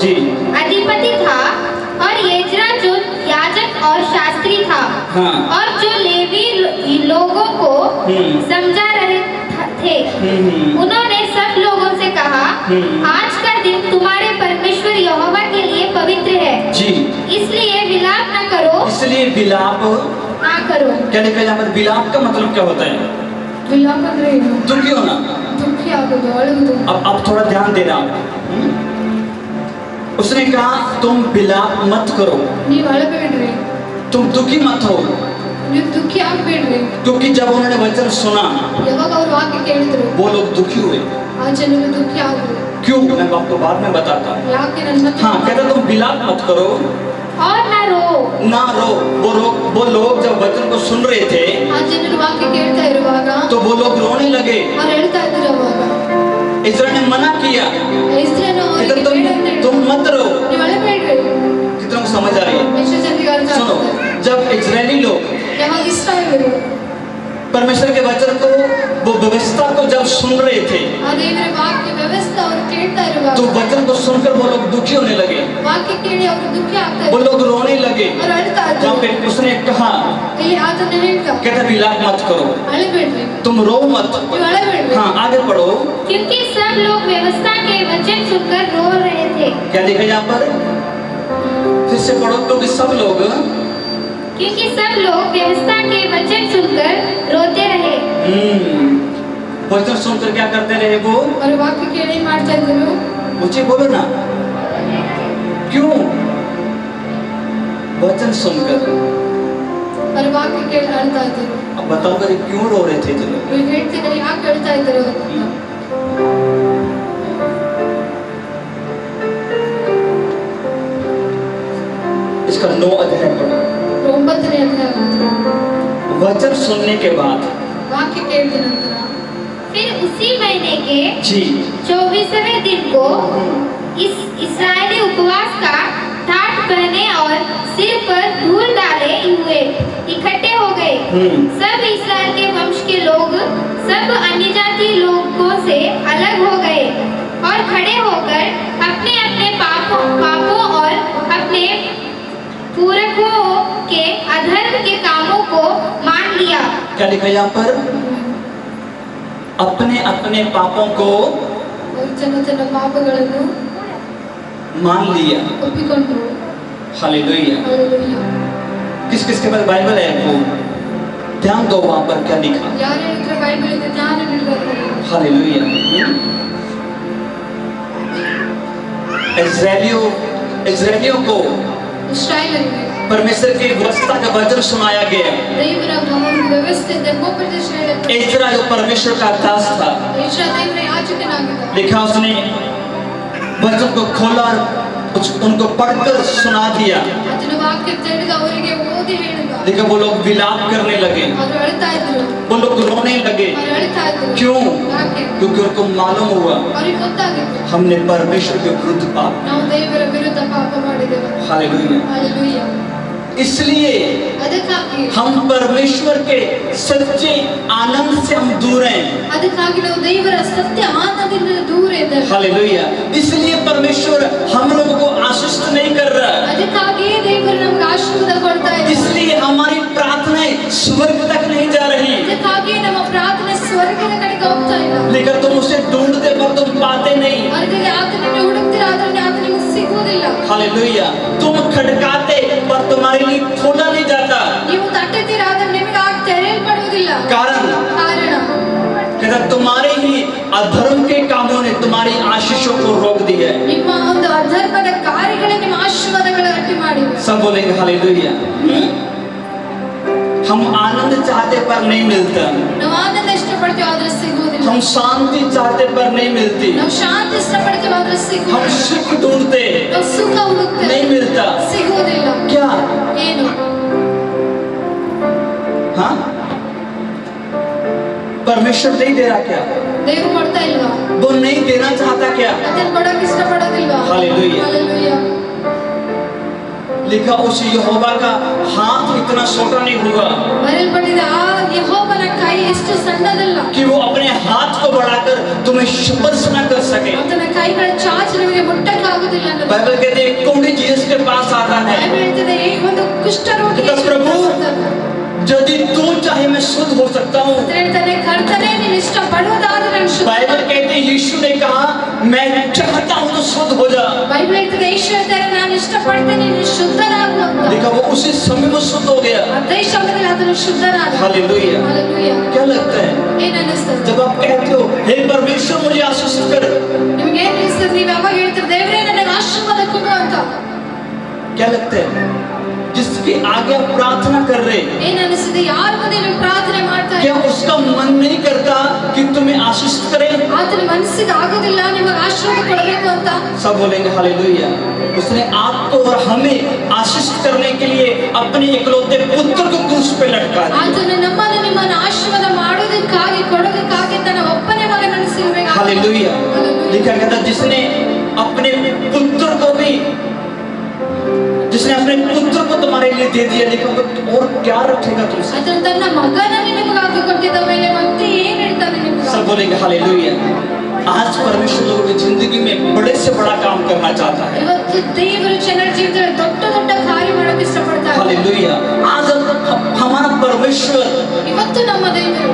जी अधिपति था, और एज्रा जो याजक और शास्त्री था, हाँ। और जो लेवी लोगों को समझा रहे थे। उन्होंने सब लोगों से कहा, आज का दिन तुम्हारे परमेश्वर यहोवा के लिए पवित्र है, जी इसलिए विलाप न करो। इसलिए विलाप ना करो। क्या लिखा है यहाँ पर? विलाप का मतलब क्या होता है? विलाप ಅಂದ್ರೆ ಏನು? दुखी होना। दुखी ಆಗೋದು, ಅಳುವುದು। अब थोड़ा ध्यान देना। उसने कहा तुम विलाप मत करो, ನೀವು ಅಳಬೇಡ್ರಿ, तुम दुखी मत हो, ನೀವು ದುಃಖಿ ಆಗಬೇಡ್ರಿ। क्योंकि जब उन्होंने वचन सुना ಯಾವಾಗ ಅವರು ವಾಕ್ಯ ಕೇಳಿದ್ರು, वो लोग दुखी हुए। ಆ ಜನರು ದುಃಖಿ ಆದ್ರು। क्यों? मैं आपको बाद में बताता हूँ। ಯಾಕೆ ನನ್ನ ಮತ್ತೆ? हाँ, कहता तुम विलाप मत करो, और ना रो। ना रो। वो लोग जब वचन को सुन रहे थे ಆ ಜನರು ವಾಕ್ಯ ಕೇಳ್ತಾ ಇರುವಾಗ तो वो लोग रोने लगे। ಅವ್ರು ಹೇಳ್ತಾ ಇದ್ರು ಅವಾಗ इस्राएल ने मना किया, ಇಸ್ರೇಲನು ಅವರಿಗೆ कहता ಬೇಡ ಅಂತ ಹೇಳಿದ್ರು, तुम मत रो। ನೀವು ಅಳಬೇಡ್ರಿ। कितना को समझ आ रही है? ಎಷ್ಟು ಜನರಿಗೆ ಅರ್ಥ सुनो, ಆಗ್ತದೆ? जब इजरायली लोग ಯಾವಾಗ ಇಸ್ರಾಯೇಲರು परमेश्वर के वचन को, वो व्यवस्था को जब सुन रहे थे ಆ ದೇವರ ವಾಕ್ಯ ವ್ಯವಸ್ಥೆ ಅವರು ಕೇಳ್ತಾ ಇರುವಾಗ तो वचन को सुनकर वो लोग दुखी होने लगे, ವಾಕ್ಯ ಕೇಳಿ ಅವರು ದುಃಖಿ ಆಗ್ತಾ वो ಇದ್ರು, लोग रोने लगे। ಅವರು ಅಳ್ತಾ जहाँ ಇದ್ರು। पे उसने कहा, ಇಲ್ಲಿ ಆತನ ಹೇಳ್ತಾ, कहता विलाप मत करो, ಅಳಬೇಡ್ರಿ, तुम रो मत। ನೀವು ಅಳಬೇಡ್ರಿ। हाँ, आगे पढ़ो। क्योंकि सब लोग व्यवस्था के वचन सुनकर रो रहे थे। क्या लिखा है यहाँ पर? फिर से पढ़ो। क्योंकि सब लोग क्योंकि सब लोग व्यवस्था के वचन सुनकर रोते रहे। वचन सुनकर क्या करते रहे? वो और वाक्य केಳಿ ಮಾಡ್ತಾ ಇದ್ರು। मुझे बोलो ना, क्यों? वचन सुनकर। और वाक्य केಳಿ ಅಳ್ತಾ ಇದ್ರು। अब बताओ करी क्यों रो रहे थे चलो? ನೀವು ಹೇಳ್ತಿದ್ರೆ ಯಾಕೆ ಅಳ್ತಾ ಇದ್ರು ಅಂತ? इसका 9 अध्याय पढ़ो। 9ನೇ ಅಧ್ಯಾಯ। वचन सुनने के बाद वाक्य ಕೇಳಿದ ನಂತರ फिर उसी महीने के जी 24वें दिन को इस इस्राएली उपवास का ठाट पहने और सिर पर धूल डाले हुए इकट्ठे हो गए। सब इस्राएल के वंश के लोग सब अन्यजाति लोगों से अलग हो गए और खड़े होकर अपने अपने पापों और अपने पूरकों के अधर्म के कामों को मान लिया। क्या लिखा है यहाँ पर? अपने अपने पापों को ತನ್ನ ಪಾಪಗಳನ್ನು मान लिया। ಒಪ್ಪಿಕೊಂಡರು। हालेलुया। हालेलुया। किस किस के पास बाइबल है? वो ध्यान दो वहां पर क्या लिखा। ಯಾರ ಹತ್ರ ಬೈಬಲ್ ಇದೆ ಜ್ಞಾನ ನೀಡಬೇಕು। हालेलुया। इस्राएलियों को ಇಸ್ರಾಯೇಲರಿಗೆ परमेश्वर की व्यवस्था का वचन सुनाया गया। ದೇವರ ಒಂದು ವ್ಯವಸ್ಥೆ ಧರ್ಮೋಪದೇಶ ಹೇಳಿದ್ರು। इस्रा जो परमेश्वर का दास था, ಇಸ್ರಾ ದೇವರ ಯಾಜಕನಾಗಿದ್ದ। लिखा उसने वचन को खोला और उनको पढ़कर सुना दिया। ಅದನ್ನು ವಾಕ್ಯ ತೆಗೆದು ಅವರಿಗೆ ಓದಿ ಹೇಳಿದ। देखा वो लोग विलाप करने लगे, ಅವರು ಅಳ್ತಾ ಇದ್ರು, वो लोग रोने लगे। ಅವರು ಅಳ್ತಾ ಇದ್ರು। क्यों? ಯಾಕೆ? क्योंकि उनको मालूम हुआ ಅವರಿಗೆ ಗೊತ್ತಾಗಿತ್ತು, हमने परमेश्वर के विरुद्ध पाप। ನಾವು ದೇವರ ವಿರುದ್ಧ ಪಾಪ ಮಾಡಿದ್ದೇವೆ। हालेलुया। हालेलुया। इसलिए ಅದಕ್ಕಾಗಿ हम परमेश्वर के सच्चे आनंद से हम दूर हैं। ಅದಕ್ಕಾಗಿ ನಾವು ದೇವರ ಸತ್ಯ ಆನಂದದಿಂದ ದೂರ ಇದ್ದೇವೆ। हालेलुया। इसलिए परमेश्वर हम लोगों को आशीषित नहीं कर रहा। ಅದಕ್ಕಾಗಿ ದೇವರು ನಮಗೆ ಆಶೀರ್ವಾದ ಕೊಡ್ತಾ ಇದ್ದಾರೆ। इसलिए हमारी प्रार्थनाएं स्वर्ग तक नहीं जा रही। ಅದಕ್ಕಾಗಿ ನಮ್ಮ ಪ್ರಾರ್ಥನೆ ಸ್ವರ್ಗದ ಕಡೆಗೆ ಹೋಗ್ತಾ ಇಲ್ಲ। लेकिन तुम उसे ढूंढते पर तुम पाते नहीं। ಮಾರ್ಗದಲ್ಲಿ ಆತನನ್ನು ಹುಡುಕ್ತೀರಾ, ಆದರೆ ಆತ ನಿಮಗೆ ಸಿಗುವುದಿಲ್ಲ। हालेलुया। तुम खटकाते पर तुम्हारे लिए खोला नहीं जाता। ನೀವು ತಟ್ಟುತ್ತೀರಾ, ಆದರೆ ನಿಮಗೆ ಆಗ ತೆರೆಯಲ್ಪಡುವುದಿಲ್ಲ। कारण ಕಾರಣ तुम्हारे ही अधर्म के कामों ने तुम्हारी आशीषों को रोक दिया है। ನಿಮ್ಮ ಒಂದು ಅಧರ್ಮದ ಕಾರ್ಯಗಳೇ ನಿಮ್ಮ ಆಶೀರ್ವಾದಗಳನ್ನು ಅಡ್ಡಿ ಮಾಡಿವೆ। सब बोलेंगे हालेलुया। हम आनंद चाहते पर नहीं मिलता, ನಾವು ಆನಂದ ಇಷ್ಟಪಡ್ತೀವಿ, ಆದರೆ ಸಿಗುವುದಿಲ್ಲ। हम शांति चाहते पर नहीं मिलती, ನಾವು ಶಾಂತಿ ಇಷ್ಟಪಡ್ತೀವಿ, ಆದರೆ हम ಸಿಗುವುದಿಲ್ಲ। सुख ढूंढते ನಾವು ಸುಖ ಹುಡುಕ್ತೇವೆ, नहीं मिलता। ಸಿಗುವುದಿಲ್ಲ। क्या? ಏನು? हाँ, परमेश्वर नहीं दे रहा क्या? ದೇವರು ಕೊಡ್ತಾ ಇಲ್ವಾ? वो नहीं देना चाहता क्या? ಅದನ್ನು ಕೊಡಕ್ಕೆ ಇಷ್ಟಪಡೋದಿಲ್ವಾ? हालेलुया। हालेलुया। लिखा उस यहोवा का हाथ इतना छोटा नहीं हुआ ಬರೆಯಲ್ಪಟ್ಟಿದೆ, ಆ ಯೆಹೋವನ ಕೈ ಎಷ್ಟು ಸಣ್ಣದಲ್ಲ कि वो अपने हाथ को बढ़ाकर तुम्हें स्पर्श न कर सके। ಆತನ ಕೈಗಳ ಚಾಚಿ ನಿಮಗೆ ನಮಗೆ ಮುಟ್ಟಕ್ಕಾಗುವುದಿಲ್ಲ ಅನ್ನೋದು. बाइबल कहते हैं कोढ़ी जीसस के पास आता है, ಬೈಬಲ್ ಹೇಳ್ತದೆ ಈ ಒಂದು ಕುಷ್ಠರೋಗಿ तो प्रभु यदि तू चाहे मैं शुद्ध हो सकता हूँ। ಹೇಳ್ತಾನೆ ಕರ್ತನೇ ನೀನು ಇಷ್ಟಪಡುವುದಾದರೆ ನಾನು ಶುದ್ಧ. बाइबल कहते हैं यीशु ने कहा मैं चाहता हूँ तो शुद्ध हो जा। ಬೈಬಲ್ ಹೇಳ್ತದೆ ಯೇಸು ಹೇಳ್ತಾರೆ ನಾನು ಇಷ್ಟಪಡ್ತೇನೆ ನೀನು ಶುದ್ಧನಾಗು ಅಂತ. देखा वो उसी समय में शुद्ध हो गया। ಅದೇ ಸಮಯದಲ್ಲಿ ಆತನು ಶುದ್ಧನಾದ. हालेलुया। ಹಾಲೆಲೂಯಾ. क्या लगता है ಏನು ಅನಿಸ್ತದೆ जब आप कहते हो हे परमेश्वर मुझे आशीष कर, ನಿಮಗೆ ಏನು ಅನಿಸ್ತದೆ ನೀವು ಯಾವಾಗ ಹೇಳ್ತೀರಿ ದೇವರೇ ನನಗೆ ಆಶೀರ್ವಾದ ಕೊಡು ಅಂತ? क्या लगता है जिसके आगे आप प्रार्थना कर रहे, ಏನು ಅನಿಸ್ತದೆ ಯಾರ ಮುಂದೆ ನೀವು ಪ್ರಾರ್ಥನೆ ಮಾಡ್ತಾ क्या उसका मन नहीं करता कि तुम्हें आशीष करे? ಆತನ ಮನಸ್ಸಿಗೆ ಆಗೋದಿಲ್ಲ ನಿಮಗೆ ಆಶೀರ್ವಾದ ಕೊಡಬೇಕು ಅಂತ? सब बोलेंगे हालेलुया। उसने आपको और हमें आशीष करने के लिए अपने इकलौते पुत्र को क्रूस पे लटका दिया। ಆತನು ನಮ್ಮನ್ನು ನಿಮ್ಮನ್ನು ಆಶೀರ್ವಾದ ಮಾಡೋದಕ್ಕಾಗಿ ಕೊಡೋದಕ್ಕಾಗಿ ತನ್ನ ಒಬ್ಬನೇ ಮಗನನ್ನು ಸಿಲುಬೆಗೆ ಹಾಕಿದ. हालेलुया। लिखा कहता जिसने अपने पुत्र को भी, जिसने अपने पुत्र को तुम्हारे लिए दे दिया, लिखा और क्या रखेगा तुमसे? ಆತನು ತನ್ನ ಮಗನನ್ನು ನಿಮಗಾಗಿ ಕೊಟ್ಟಿದ್ದ ಮೇಲೆ ಮತ್ತೆ ಏನು ಹೇಳ್ತಾನೆ ನಿಮಗೆ? सब बोलेंगे हालेलुया। आज परमेश्वर लोगों की जिंदगी में बड़े से बड़ा काम करना चाहता है। ಇವತ್ತು ದೇವರು ಜನರ ಜೀವಿತದಲ್ಲಿ ದೊಡ್ಡ ದೊಡ್ಡ ಕಾರ್ಯ ಮಾಡೋಕೆ ಇಷ್ಟಪಡ್ತಾರೆ. हालेलुया। आज हमारा परमेश्वर ಇವತ್ತು ನಮ್ಮ ದೇವರು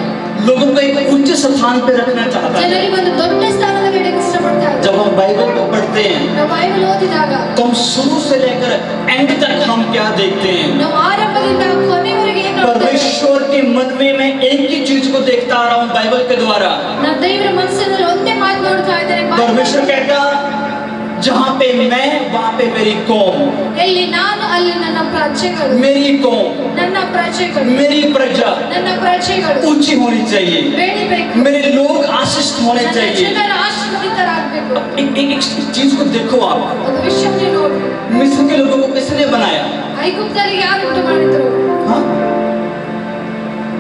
लोगों को एक उच्च स्थान पे रखना चाहता है। ಜನರಿಗೆ ಒಂದು ದೊಡ್ಡ ಸ್ಥಾನದಲ್ಲಿ ಇಡಕ್ಕೆ ಇಷ್ಟಪಡ್ತಾರೆ. जब हम बाइबल को पढ़ते हैं ನಾವು ಬೈಬಲ್ ಓದಿದಾಗ तो हम शुरू से लेकर एंड तक हम क्या देखते हैं? ನಾವು ಆರಂಭದಿಂದ ಕೊನೆವರೆಗೆ ಏನು ನೋಡ್ತೇವೆ? परमेश्वर के मन में मैं एक ही चीज को देखता आ रहा हूँ बाइबल के द्वारा। ನಾವು ದೇವರ ಮನಸ್ಸಿನಲ್ಲಿ ಒಂದೇ ಮಾತು ನೋಡ್ತಾ ಇದ್ದೇನೆ. परमेश्वर कहता जहाँ पे मैं वहाँ पे मेरी कौम, ಎಲ್ಲಿ ನಾನು ಅಲ್ಲಿ ನನ್ನ ಪ್ರಜೆಗಳು, मेरी कौम, ನನ್ನ प्रजेಗಳು, मेरी प्रजा ನನ್ನ ಪ್ರಜೆಗಳು ऊंची होनी चाहिए, ಬೆಳಿಬೇಕು. मेरे लोग आशीष होने ನನ್ನ चाहिए। ಜನರು ಆಶೀರ್ವಾದಿತರಾಗಬೇಕು. एक चीज को देखो आप, ಒಂದು ವಿಷಯವನ್ನು ನೋಡಿ. मिस्र के लोगों को किसने बनाया? ಐಗುಪ್ತರಿಗೆ ಯಾರು ಉಂಟು ಮಾಡಿದ್ರು? हाँ?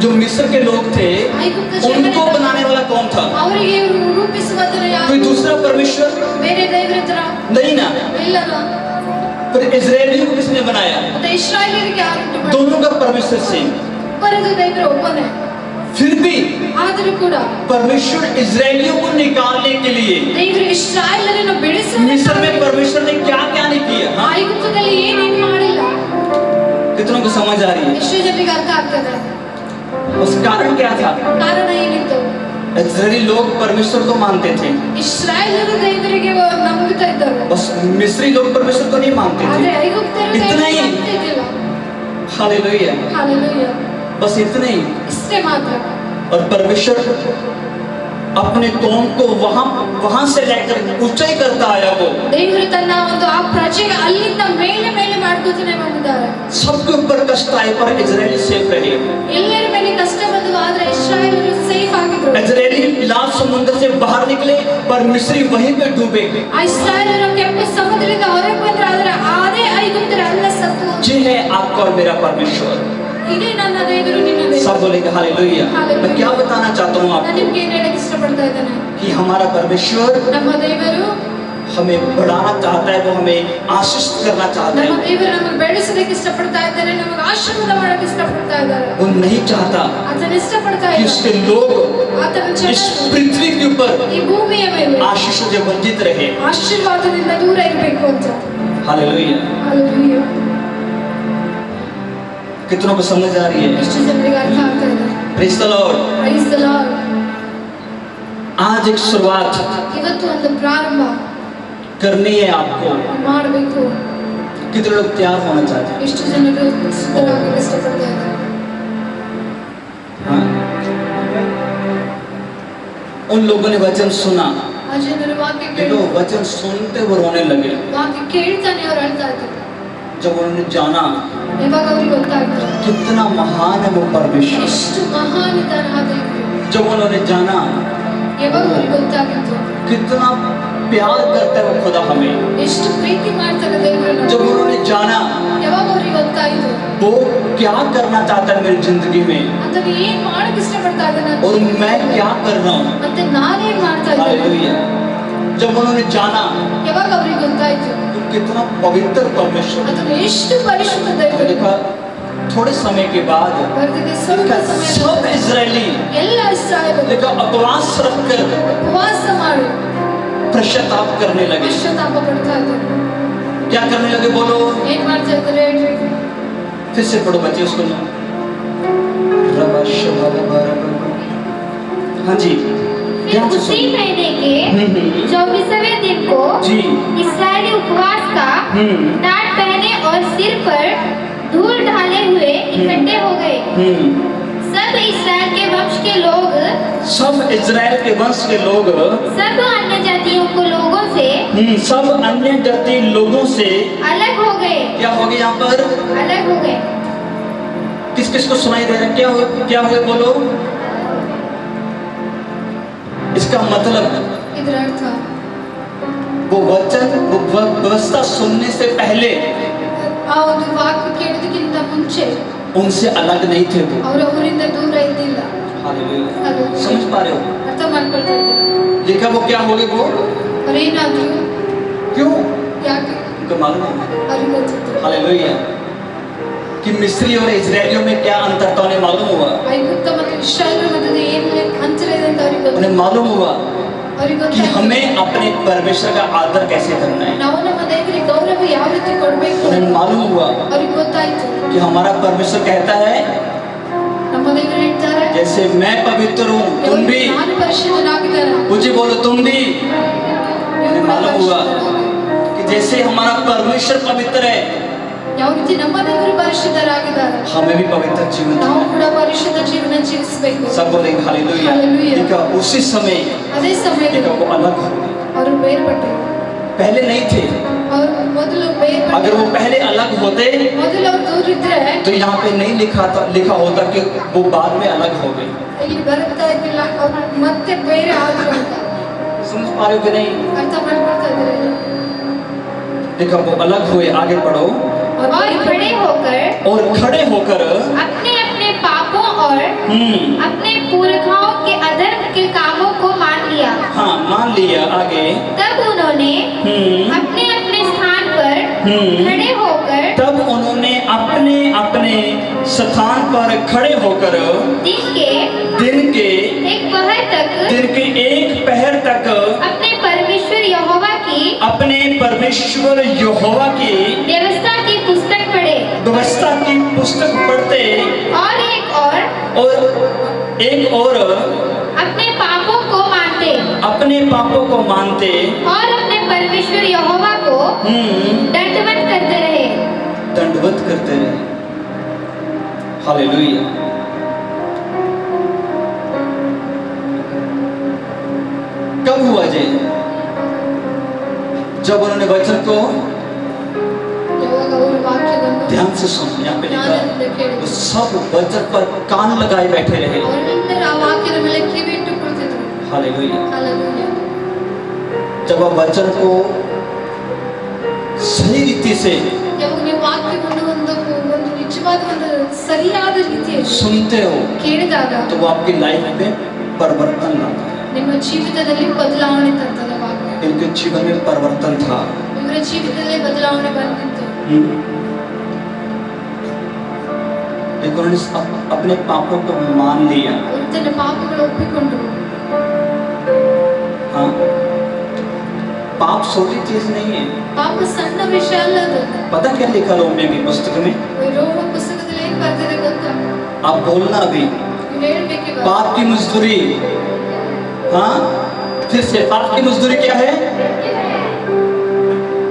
जो मिस्र के लोग थे ಐಗುಪ್ತ उनको बनाने वाला कौन था? ಅವರಿಗೆ ಇವರು ರೂಪಿಸುವುದನ್ನು ಯಾರು? कोई दूसरा परमेश्वर ಬೇರೆ ದೇವರಿದ್ರ? नहीं ना। ಇಲ್ಲಲ್ಲ. पर इजरायलियों को किसने बनाया? ಮತ್ತೆ ಇಸ್ರಾಯೇಲರಿಗೆ ಯಾರು ಉಂಟು ಮಾಡಿದ್ರು? दोनों का परमेश्वर सेम। ಒಬ್ಬರದು ದೇವರು ಒಬ್ಬನೇ. फिर भी ಆದರೂ ಕೂಡ परमेश्वर इजरायलियों को निकालने के लिए ದೇವರು ಇಸ್ರಾಯೇಲರನ್ನು मिस्र में ಬಿಡಿಸಲು परमेश्वर ने क्या क्या नहीं किया? हाँ? ಐಗುಪ್ತದಲ್ಲಿ ಏನೇನು ಮಾಡಿಲ್ಲ? कितनों को समझ आ रही है? ಎಷ್ಟು ಜನರಿಗೆ ಅರ್ಥ ಆಗ್ತದೆ? उस कारण क्या था? ಕಾರಣ ಏನಿತ್ತು? इजरायली लोग परमेश्वर को मानते थे, ಇಸ್ರಾಯೇಲರು ದೇವರಿಗೆ ನಂಬುತ್ತಾ ಇದ್ದರು. बस मिस्री लोग परमेश्वर को नहीं मानते ಆದ್ರೆ थे। ಐಗುಪ್ತರು इतना ದೇವರಿಗೆ ही। ನಂಬ್ತಿದ್ದಿಲ್ಲ. हालेलुया। ಹಾಲೆಲೂಯಾ. बस इतना ही। ಇಷ್ಟೇ ಮಾತ್ರ. और परमेश्वर अपने कौम को वहां से लेकर ऊंचाई करता आया वो ದೇವರು ತನ್ನ ಒಂದು ಆ ಪ್ರಜೆಗೆ ಅಲ್ಲಿಂದ ಮೇಲೆ ಮೇಲೆ ಮಾಡ್ಕೊತಾನೆ ಬಂದಿದ್ದಾರೆ. सबके ऊपर कष्ट आए पर इजरायली सेफ रहे। ಎಲ್ಲರ ಮೇಲೆ ಕಷ್ಟ ಬಂದು ಆದ್ರೆ ಇಸ್ರಾಯೇಲರು ಸೇಫ್ ಆಗಿದ್ರು. इजरायली लाल समुद्र से बाहर निकले पर मिस्री वहीं पे डूबे। ಆ इस्रायेलರು ಕೆಂಪು ಸಮುದ್ರದಿಂದ ಹೊರಗೆ ಬಂದ್ರು ಆದ್ರೆ ಅದೇ ಐಗುಪ್ತರು ಎಲ್ಲ ಸತ್ತು. ये है आपका और मेरा परमेश्वर। ಇದೇ ನನ್ನ ದೇವರು ನಿನ್ನ ದೇವರು. सब बोलेंगे हालेलुया। मैं क्या बताना चाहता हूँ ನಾನು आपको ನಿಮ್ಗೆ ಏನು ಹೇಳಕ್ಕೆ ಇಷ್ಟಪಡ್ತಾ ಇದ್ದೇನೆ? कि हमारा परमेश्वर ನಮ್ಮ ದೇವರು हमें बढ़ाना चाहता है, वो हमें आशीष करना चाहता ನಮ್ಮ है। ದೇವರು ನಮಗೆ ಬೆಳೆಸೋದಕ್ಕೆ ಇಷ್ಟಪಡ್ತಾ ಇದ್ದಾರೆ, ನಮಗೆ ಆಶೀರ್ವಾದ ಮಾಡೋಕೆ ಇಷ್ಟಪಡ್ತಾ ಇದ್ದಾರೆ. वो नहीं चाहता ಆತನ ಇಷ್ಟಪಡ್ತಾ कि ಇಲ್ಲ उसके लोग ಆತನ इस ಜನರು पृथ्वी के ऊपर ಈ ಭೂಮಿಯ ಮೇಲೆ आशीषों से वंचित रहे। ಆಶೀರ್ವಾದದಿಂದ ದೂರ ಇರಬೇಕು ಅಂತ. हालेलुया। ಹಾಲೆಲೂಯಾ. कितनों को समझ आ रही है? ಎಷ್ಟು ಜನರಿಗೆ ಅರ್ಥ ಆಗ್ತಾ ಇದೆ? Praise the Lord. Praise the lord. आज एक शुरुआत ಇವತ್ತು ಒಂದು ಪ್ರಾರಂಭ करनी है आपको। ಮಾಡಬೇಕು. कितने लोग तैयार होना चाहते हैं? ಎಷ್ಟು ಜನರು ಸಿದ್ಧರಾಗಕ್ಕೆ ಇಷ್ಟಪಡ್ತಾ ಇದ್ದಾರೆ? हाँ? उन लोगों ने वचन सुना, ಆ ಜನರು ವಾಕ್ಯ देखो ಕೇಳಿ वचन सुनते वो रोने लगे। ವಾಕ್ಯ ಕೇಳ್ತಾನೆ ಅವ್ರು ಅಳ್ತಾ ಇದ್ರು. जब उन्होंने जाना ಇವಾಗ ಅವ್ರಿಗೆ ಗೊತ್ತಾಗ್ತದೆ कितना महान है वो परमेश्वर। ಎಷ್ಟು ಮಹಾನ್ ಇದ್ದಾನೆ ಆ ದೇವರು. जब उन्होंने जाना ಯಾವಾಗ ಅವ್ರಿಗೆ ಗೊತ್ತಾಗಿತ್ತು कितना प्यार करता है वो खुदा हमें। ಎಷ್ಟು ಪ್ರೀತಿ ಮಾಡ್ತಾರೆ ದೇವರನ್ನು. जब उन्होंने जाना ಯಾವಾಗ ಅವ್ರಿಗೆ ಗೊತ್ತಾಯ್ತು वो क्या करना चाहता है मेरी जिंदगी में ಅದನ್ನ ಏನ್ ಮಾಡಕ್ ಇಷ್ಟಪಡ್ತಾ ಇದ್ದಾನೆ और मैं क्या कर रहा हूँ। ಮತ್ತೆ ನಾನೇನ್ ಮಾಡ್ತಾ ಇದ್ದೇನೆ. हालेलुया। जब उन्होंने जाना ಯಾವಾಗ ಅವ್ರಿಗೆ ಗೊತ್ತಾಯ್ತು तो कितना पवित्र परमेश्वर। ಅದನ್ನ ಎಷ್ಟು ಪರಿಶುದ್ಧ ದೇವರು. देखा थोड़े समय के बाद ಬರ್ತಿದೆ ಸ್ವಲ್ಪ देखा ಸಮಯ सब इजरायली ಎಲ್ಲ ಇಸ್ರಾಯೇಲರು देखा उपवास रखकर ಉಪವಾಸ ಮಾಡಿ पश्चाताप करने लगे। पश्चाताप पड़ता है। क्या करने लगे बोलो? एक बार चलते फिर से पढ़ो बच्चे उसको। हाँ जी। फिर उसी महीने के 24वें दिन को जी इस्राएली उपवास का टाट पहने और सिर पर धूल ढाले हुए इकट्ठे हो गए। सब इस्राएल के वंश के लोग, सब इजराइल के वंश के लोग, सब अन्य जातियों को लोगों से, सब अन्य जाति लोगों से अलग हो गए। क्या हो गया यहाँ पर? अलग हो गए। किस किस को सुनाई दे रहा है? क्या हुए बोलो? इसका मतलब इधर अर्थ वो वचन, वो व्यवस्था सुनने से पहले और वाक्य ಕೇಳೋದಕ್ಕಿಂತ ಮುಂಚೆ उनसे अलग नहीं थे वो। ಅವರು ಅವರಿಂದ ದೂರ ಇದ್ದಿಲ್ಲ। हालेलुया। समझ पा रहे हो? ಅರ್ಥ ಮಾಡ್ಕೊಳ್ತಾ ಇದ್ದೀರಾ? देखा वो क्या हो गए वो? ಅವರೇನಾದ್ರು क्यों? ಯಾಕೆ उनको मालूम है। ಅವ್ರಿಗೆ ಗೊತ್ತಿತ್ತು। हालेलुया। कि मिस्री और इजरायलियों में क्या अंतर था उन्हें मालूम हुआ। ಐಗುಪ್ತ ಮತ್ತು ಇಸ್ರಾಯೇಲ್ ಮಧ್ಯೆ ಏನು ಅಂತರ ಇದೆ ಅಂತ ಅವರಿಗೆ उन्हें ಗೊತ್ತಿತ್ತು। मालूम हुआ ಅವರಿಗೆ कि ಗೊತ್ತಾಯ್ತು हमें अपने परमेश्वर का आदर कैसे करना है। ನಾವು ನಮ್ಮ ದೇವರಿಗೆ ಗೌರವ ಯಾವ ರೀತಿ ಕೊಡಬೇಕು। उन्हें मालूम हुआ ಅವರಿಗೆ ಗೊತ್ತಾಯ್ತು कि हमारा परमेश्वर कहता है ನಮ್ಮ ದೇವರು ಹೇಳ್ತಾರೆ जैसे मैं पवित्र हूँ तुम भी। ನಾನು ಪರಿಶುದ್ಧನಾಗಿದ್ದೇನೆ। मुझे बोलो तुम भी। उन्हें मालूम हुआ कि जैसे हमारा परमेश्वर पवित्र है ಯಾವ ರೀತಿ ನಮ್ಮ ದೇವರು ಪರಿಶುದ್ಧರಾಗಿದ್ದಾರೆ हमें भी पवित्र जीवन ನಾವು जीना ಕೂಡ ಪರಿಶುದ್ಧ ಜೀವನ ಜೀವಿಸಬೇಕು। है। सब बोलेंगे हालेलुया। हालेलुया। देखा उसी समय ಅದೇ ಸಮಯದಲ್ಲಿ देखा वो अलग हो गए। ಅವರು ಬೇರ್ಪಟ್ಟರು। पहले नहीं थे। ಅವರು ಮೊದಲು ಬೇರ್ಪಟ್ಟರು। अगर वो पहले अलग होते ಮೊದಲು ಅವರು ದೂರ ಇದ್ರೆ तो यहाँ पे नहीं लिखा होता कि वो बाद में अलग हो गए। ಇಲ್ಲಿ ಬರುತ್ತಾ ಇದ್ದಿಲ್ಲ ಅವರು ಮತ್ತೆ ಬೇರೆ ಆದ್ರು ಅಂತ। समझ पा रहे हो कि नहीं? ಅರ್ಥ ಮಾಡ್ಕೊಳ್ತಾ ಇದ್ದಾರೆ। देखा वो अलग हुए। आगे पढ़ो। और खड़े होकर अपने अपने पापों और अपने पुरखाओं के अधर्म के कामों को मान लिया। हाँ मान लिया। आगे तब उन्होंने अपने अपने स्थान पर खड़े होकर खड़े होकर दिन के एक पहर तक अपने परमेश्वर यहोवा की व्यवस्था की पुस्तक पढ़ते और एक और अपने पापों को मानते और अपने परमेश्वर यहोवा को दंडवत करते रहे। हालेलुया। कब हुआ जी? जब उन्होंने वचन को ಯಾವಾಗ ಅವರು ವಾಕ್ಯವನ್ನು ध्यान से सुन। यहाँ पे लिखा ಜ್ಞಾನದಿಂದ ಕೇಳಿ वो सब वचन पर कान लगाए बैठे रहे। ಅವರೆಲ್ಲರೂ ಆ ವಾಕ್ಯದ ಮೇಲೆ ಕಿವಿ ಇಟ್ಟುಕೊಳ್ತಿದ್ರು। हालेलुया। ಹಾಲೆಲೂಯಾ। जब आप वचन को सही रीति से ಯಾವಾಗ ನೀವು ವಾಕ್ಯವನ್ನು ಒಂದು ನಿಜವಾದ ಒಂದು ಸರಿಯಾದ ರೀತಿಯಲ್ಲಿ सुनते हो ಕೇಳಿದಾಗ तो वो आपकी लाइफ में परिवर्तन लाता है। ನಿಮ್ಮ ಜೀವಿತದಲ್ಲಿ ಬದಲಾವಣೆ ತರ್ತದೆ ವಾಕ್ಯ। इनके जीवन में परिवर्तन था। ಇವರ ಜೀವಿತದಲ್ಲಿ ಬದಲಾವಣೆ ಬಂದಿತ್ತು। देखो उन्होंने अपने पापों को मान लिया। ಅವರು ತನ್ನ ಪಾಪಗಳು ಒಪ್ಪಿಕೊಂಡರು। हाँ पाप छोटी चीज नहीं है। ಪಾಪ ಸಣ್ಣ ವಿಷಯ ಅಲ್ಲ ಅದು। पता क्या लिखा रोमियो की पुस्तक में? ರೋಮ ಪುಸ್ತಕದಲ್ಲಿ ಏನು ಬರ್ತಿದೆ ಗೊತ್ತಾ? आप बोलना अभी। ನೀವು ಹೇಳ್ಬೇಕು ಇವಾಗ। पाप की मजदूरी। हाँ फिर से पाप की मजदूरी क्या है?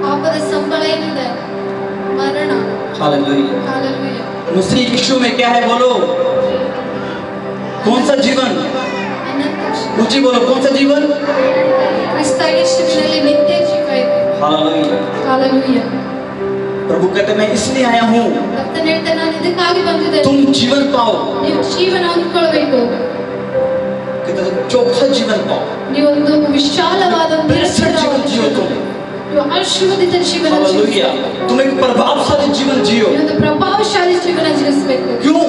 ಪಾಪದ ಸಂಬಳ ಏನಿದೆ? ಮರಣ। हालेलुया। ಹಾಲೆಲೂಯಾ। मसीह यीशु में क्या है बोलो? कौन सा जीवन? ಅನಂತ ಜೀವ। ऊंची बोलो कौन सा जीवन? ಕ್ರಿಸ್ತ ಯೇಸುವಿನಲ್ಲಿ ನಿತ್ಯ ಜೀವ ಇದೆ। हालेलुया। ಹಾಲೆಲೂಯಾ। प्रभु कहते मैं इसलिए आया हूँ ಕರ್ತನು ಹೇಳ್ತಾನೆ ನಾನು ಇದಕ್ಕಾಗಿ ಬಂದಿದ್ದೇನೆ तुम जीवन पाओ। ನೀವು ಜೀವನ ಹೊಂದ್ಕೊಳ್ಬೇಕು। कहते चोखा जीवन पाओ। ನೀವು ಒಂದು ವಿಶಾಲವಾದ ब्लेस्ड जीवन जियो तुम। ನೀವು ಆಶೀರ್ವದಿತ ಜೀವನ हालेलुया। तुम एक प्रभावशाली जीवन जियो। ನೀವು ಒಂದು ಪ್ರಭಾವಶಾಲಿ ಜೀವನ ಜೀವಿಸಬೇಕು। क्यों?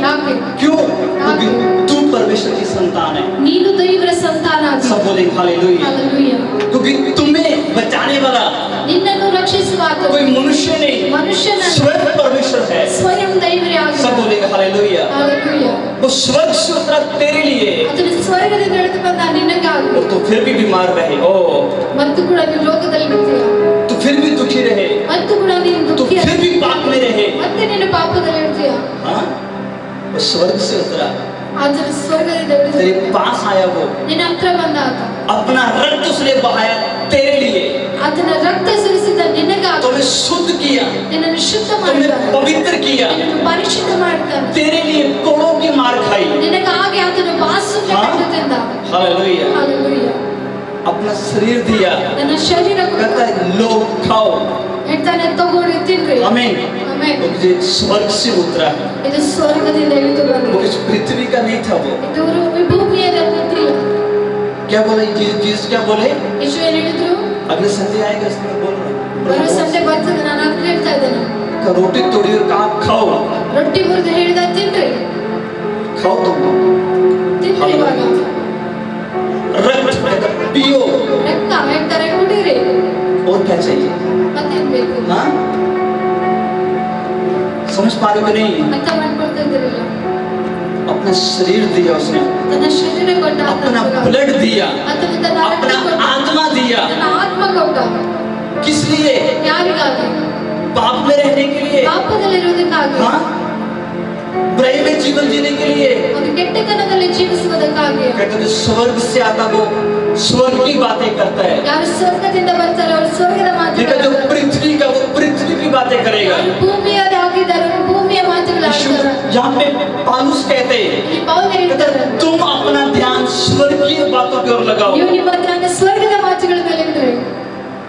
ಯಾಕೆ? क्यों? क्योंकि तू परमेश्वर की संतान है। ನೀನು ದೇವರ ಸಂತಾನ ಆಗಿ। सब बोले हालेलुया। ಹಾಲೆಲೂಯಾ। क्योंकि तुम्हें बचाने वाला ನಿನ್ನನ್ನು ರಕ್ಷಿಸುವ ಆತನು कोई मनुष्य नहीं ಮನುಷ್ಯನಲ್ಲ, स्वयं परमेश्वर है। ಸ್ವಯಂ ದೇವರೇ सब ಆಗಿದ್ದಾನೆ। बोलेंगे हालेलुया। ಹಾಲೆಲೂಯಾ। वो स्वर्ग से उतरा तेरे लिए ಅದನ್ನು ಸ್ವರ್ಗದಿಂದ ಇಳಿದು ಬಂದ ನಿನಗಾಗಿ। और तो फिर भी बीमार रहे। ओ ಮತ್ತು ಕೂಡ ನೀನು ರೋಗದಲ್ಲಿ ಇರ್ತೀಯ, तू फिर भी दुखी रहे, ಮತ್ತು ಕೂಡ ನೀನು तू ದುಃಖಿ फिर भी पाप में रहे, ಮತ್ತೆ ನೀನು ಪಾಪದಲ್ಲಿ ಇರ್ತೀಯ. हाँ वो स्वर्ग से उतरा, ಆದರೆ ಸ್ವರ್ಗದಿಂದ ಇಳಿದು तेरे पास आया, वो ನಿನ್ನ ಹತ್ರ ಬಂದ ಆತ, अपना रक्त उसने बहाया तेरे लिए, ಆತನ ರಕ್ತ ಸುರಿಸಿದ ನಿನಗಾಗಿ, तुम्हें शुद्ध किया, ನಿನ್ನನ್ನು ಶುದ್ಧ तुम्हें ಮಾಡಿದ್ದಾನೆ, पवित्र किया, ನಿನ್ನನ್ನು ಪರಿಶುದ್ಧ ಮಾಡಿದ್ದಾನೆ. तेरे लिए कोड़ों की मार खाई। ನಿನಗಾಗಿ ಆತನು ಬಾಸುಗೆ हाँ? ಪೆಟ್ಟು ತಿಂದ. हालेलुया। ಹಾಲೆಲೂಯಾ. अपना शरीर दिया, ನನ್ನ ಶರೀರ कहता है लो खाओ, ಹೇಳ್ತಾನೆ ತಗೊಳ್ಳಿ ತಿನ್ರಿ. आमीन। ಆಮೆನ್. वो मुझे स्वर्ग से उतरा, ಇದು ಸ್ವರ್ಗದಿಂದ ಇಳಿದು वो ಬಂದಿದೆ. इस पृथ्वी का नहीं था, वो ಇದು ಭೂಮಿಯ ಇದ್ದಿಲ್ಲ. क्या बोले जीसस, क्या बोले? ಯೇಸು ಏನು ಹೇಳಿದ್ರು? अगले संडे आएगा इसमें बोल ಬರೋ रहा ಸಂಡೆ ಬರ್ತದೆ, ನಾನು ಅದನ್ನ ಹೇಳ್ತಾ ಇದ್ದೇನೆ. हूँ रोटी तोड़ी और कहा खाओ, ರೊಟ್ಟಿ ಮುರಿದು ಹೇಳಿದ ತಿನ್ರಿ, खाओ तुम, ತಿನ್ರಿ ಇವಾಗ. रक्त कहता पियो, ರಕ್ತ ಹೇಳ್ತಾರೆ ಕುಡೀರಿ. और क्या चाहिए? ಮತ್ತೇನ್ ಬೇಕು? हाँ समझ पा रहे हो कि नहीं? ಅರ್ಥ ಮಾಡ್ಕೊಳ್ತಾ ಇದ್ದೀರಲ್ಲ? अपना शरीर दिया उसने, ತನ್ನ ಶರೀರ ಕೊಟ್ಟ, अपना ब्लड दिया, ಅಥವಾ ತನ್ನ ರಕ್ತ अपना ಕೊಟ್ಟ, आत्मा दिया, ತನ್ನ ಆತ್ಮ ಕೊಟ್ಟ. किस लिए? ಯಾರಿಗಾಗಿ? पाप में रहने के लिए, ಪಾಪದಲ್ಲಿರುವುದಕ್ಕಾಗಿ, हाँ बुराई में जीवन जीने के लिए। ಒಂದು ಕೆಟ್ಟತನದಲ್ಲಿ ಜೀವಿಸುವುದಕ್ಕಾಗಿ. कहते हैं स्वर्ग से आता वो स्वर्ग की बातें करता है, ಯಾರು ಸ್ವರ್ಗದಿಂದ ಬರ್ತಾರೆ ಅವರು ಸ್ವರ್ಗದ लेकिन जो ಮಾತುಗಳು, पृथ्वी का वो पृथ्वी की बातें करेगा। ಯಾರು ಭೂಮಿಯದಾಗಿದ್ದಾರೆ ಅವರು ಭೂಮಿಯ ಮಾತುಗಳು यीशु ಆಡ್ತಾರೆ. यहाँ पे पालूस कहते हैं, ಇಲ್ಲಿ ಪೌಲ कहते ಹೇಳ್ತಾರೆ, हैं, तुम अपना ध्यान स्वर्गीय बातों की ओर लगाओ। ನೀವು ನಿಮ್ಮ ಧ್ಯಾನ ಸ್ವರ್ಗದ ಮಾತುಗಳ ಮೇಲೆ ಇಡ್ರಿ.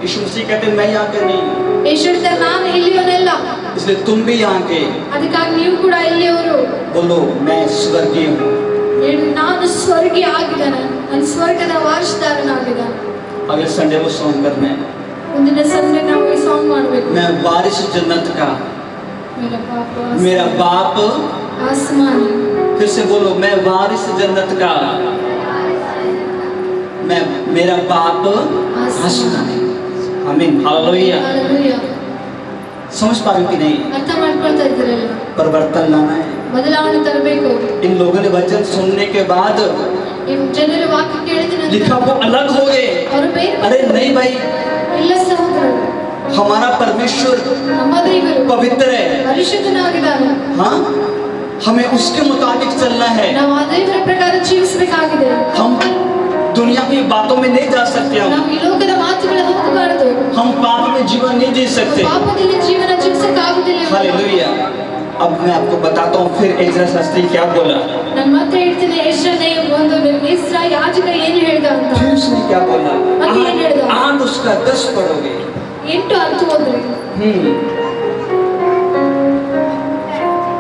यीशु मसीह कहते हैं मैं यहाँ के नहीं, ಯೇಸು ಹೇಳ್ತಾರೆ, ನಾನು ಇಲ್ಲಿಯವನಲ್ಲ, इसलिए तुम भी यहाँ के ಅದಕ್ಕಾಗಿ ನೀವು ಕೂಡ ಇಲ್ಲಿಯವರು. बोलो मैं स्वर्गीय हूँ। ಹೇಳಿ, ನಾನು ಸ್ವರ್ಗೀಯ ಆಗಿದ್ದಾನೆ, ನಾನು ಸ್ವರ್ಗದ ವಾರಸುದಾರನಾಗಿದ್ದಾನೆ. अगले संडे को सॉन्ग करना है, ಮುಂದಿನ ಸಂಡೆ ನಾವು ಈ ಸಾಂಗ್ ಮಾಡಬೇಕು. मैं वारिस जन्नत का, ಮೇರಾ ಪಾಪ मेरा बाप, आसमानी. फिर से बोलो मैं वारिस जन्नत का, मैं मेरा बाप आसमानी। आमीन हालेलुया। हालेलुया. समझ पा रहे हो कि नहीं? ಅರ್ಥ ಮಾಡ್ಕೊಳ್ತಾ ಇದ್ದೀರಲ್ಲ? परिवर्तन लाना है। ಬದಲಾವಣೆ ತರಬೇಕು. इन लोगों ने वचन सुनने के बाद ಈ ಜನರ ವಾಕ್ಯ ಕೇಳಿದ लिखा ನಂತರ वो अलग हो गए। ಅವರು ಬೇರೆ, अरे नहीं भाई, ಇಲ್ಲ ಸಹೋದರರು, हमारा परमेश्वर ನಮ್ಮ ದೇವರು पवित्र है, ಪರಿಶುದ್ಧನಾಗಿದ್ದಾನೆ. हाँ हमें उसके मुताबिक चलना है। ನಾವು ಆ ದೇವರ ಪ್ರಕಾರ ಜೀವಿಸಬೇಕಾಗಿದೆ. हम दुनिया की बातों में नहीं जा सकते, ನಾವು ಈ ಲೋಕದ ಮಾತುಗಳನ್ನು ಹೋಗಬಾರದು. हम पाप में जीवन नहीं जी सकते। ಪಾಪದಲ್ಲಿ ಜೀವನ ಜೀವಿಸಕ್ಕಾಗುವುದಿಲ್ಲ. हालेलुया। अब मैं आपको बताता हूँ फिर एजरा शास्त्री क्या बोला, ನಾನು ಮತ್ತೆ ಹೇಳ್ತೀನಿ, ಯೆಶಾಯ ಒಂದು ಇಸ್ರಾ ಯಾಜಕ ಏನು ಹೇಳ್ದ ಅಂತ. फिर उसने क्या बोला। ಮತ್ತೆ ಏನ್ ಹೇಳ್ದ? 8 उसका 10 पढ़ोगे। 8 ಅರ್ಥ ಹೋದ್ರಿ.